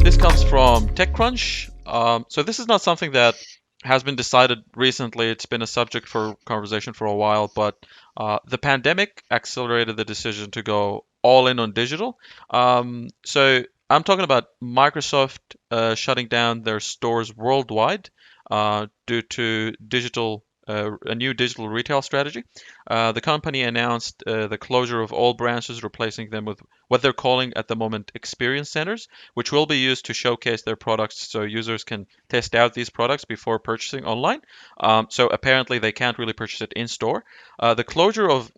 This comes from TechCrunch. So this is not something that has been decided recently. It's been a subject for conversation for a while, but the pandemic accelerated the decision to go all in on digital. So I'm talking about Microsoft shutting down their stores worldwide due to a new digital retail strategy. The company announced the closure of all branches, replacing them with what they're calling at the moment experience centers, which will be used to showcase their products so users can test out these products before purchasing online. So apparently they can't really purchase it in store. The closure of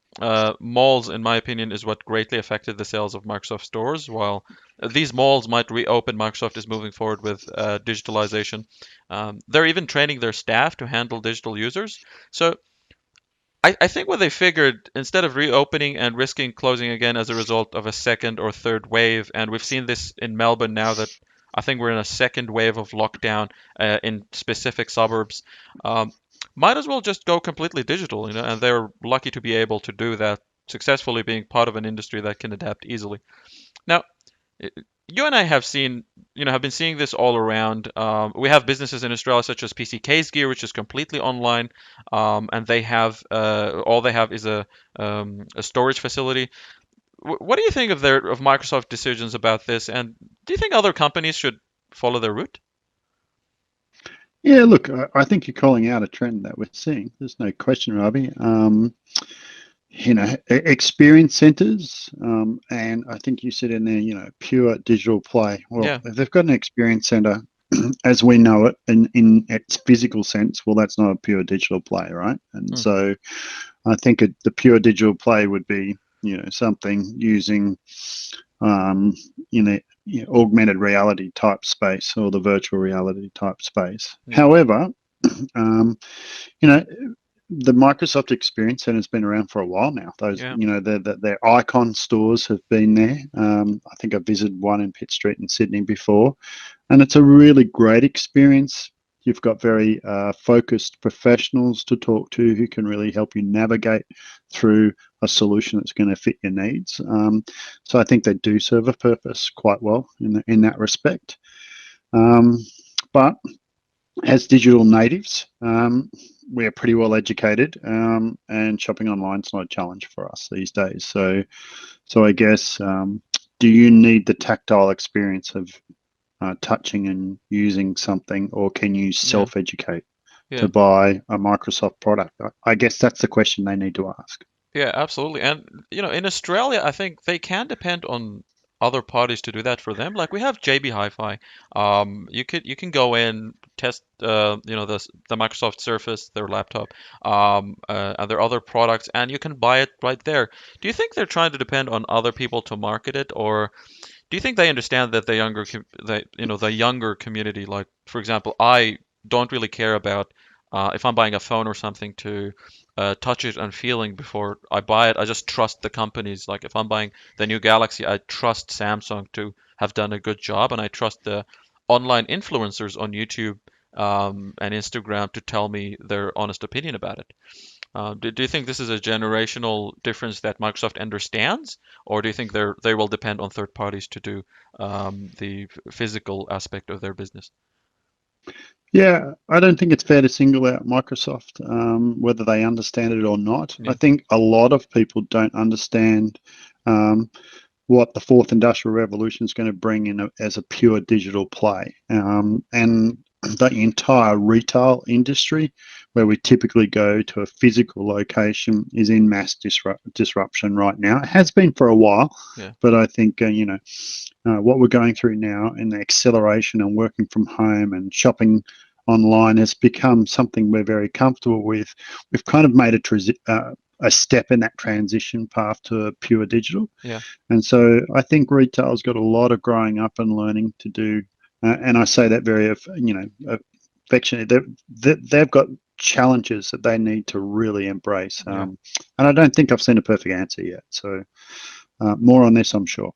malls, in my opinion, is what greatly affected the sales of Microsoft stores. While these malls might reopen, Microsoft is moving forward with digitalization. They're even training their staff to handle digital users. So I think what they figured, instead of reopening and risking closing again as a result of a second or third wave, and we've seen this in Melbourne now that I think we're in a second wave of lockdown in specific suburbs, um, might as well just go completely digital, and they're lucky to be able to do that successfully, being part of an industry that can adapt easily. Now, you and I have been seeing this all around. We have businesses in Australia such as PCK's Gear, which is completely online, and they have all they have is a storage facility. What do you think of Microsoft decisions about this? And do you think other companies should follow their route? Yeah, look, I think you're calling out a trend that we're seeing. There's no question, Rabi. Experience centers, and I think you said in there, pure digital play. Well, Yeah. if they've got an experience center as we know it in its physical sense, well, that's not a pure digital play, right? And Hmm. so I think the pure digital play would be, something using, um, augmented reality type space or the virtual reality type space. Yeah. However, um, you know, the Microsoft Experience Center has been around for a while now. Those, Yeah. their icon stores have been there. I think I visited one in Pitt Street in Sydney before, and it's a really great experience. You've got very focused professionals to talk to who can really help you navigate through a solution that's going to fit your needs. So I think they do serve a purpose quite well in that respect. Um, but as digital natives, we're pretty well educated, and shopping online is not a challenge for us these days. So I guess, do you need the tactile experience of touching and using something, or can you Yeah. self-educate Yeah. to buy a Microsoft product? I guess that's the question they need to ask. Yeah, absolutely. And in Australia, I think they can depend on other parties to do that for them. Like we have JB Hi-Fi. You can go in, test the Microsoft Surface, their laptop, and their other products, and you can buy it right there. Do you think they're trying to depend on other people to market it, or do you think they understand that the younger community, like for example, I don't really care about if I'm buying a phone or something to touch it and feeling before I buy it. I just trust the companies. Like if I'm buying the new Galaxy, I trust Samsung to have done a good job, and I trust the online influencers on YouTube and Instagram to tell me their honest opinion about it. Do you think this is a generational difference that Microsoft understands, or do you think they will depend on third parties to do the physical aspect of their business? Yeah, I don't think it's fair to single out Microsoft, whether they understand it or not. I Yeah, think a lot of people don't understand um, what the fourth industrial revolution is going to bring in as a pure digital play. And the entire retail industry, where we typically go to a physical location, is in mass disruption right now. It has been for a while, yeah, but I think, what we're going through now in the acceleration and working from home and shopping online has become something we're very comfortable with. We've kind of made a step in that transition path to pure digital. yeah, And so I think retail's got a lot of growing up and learning to do. And I say that very, affectionately. They've got challenges that they need to really embrace. yeah. And I don't think I've seen a perfect answer yet. So more on this, I'm sure.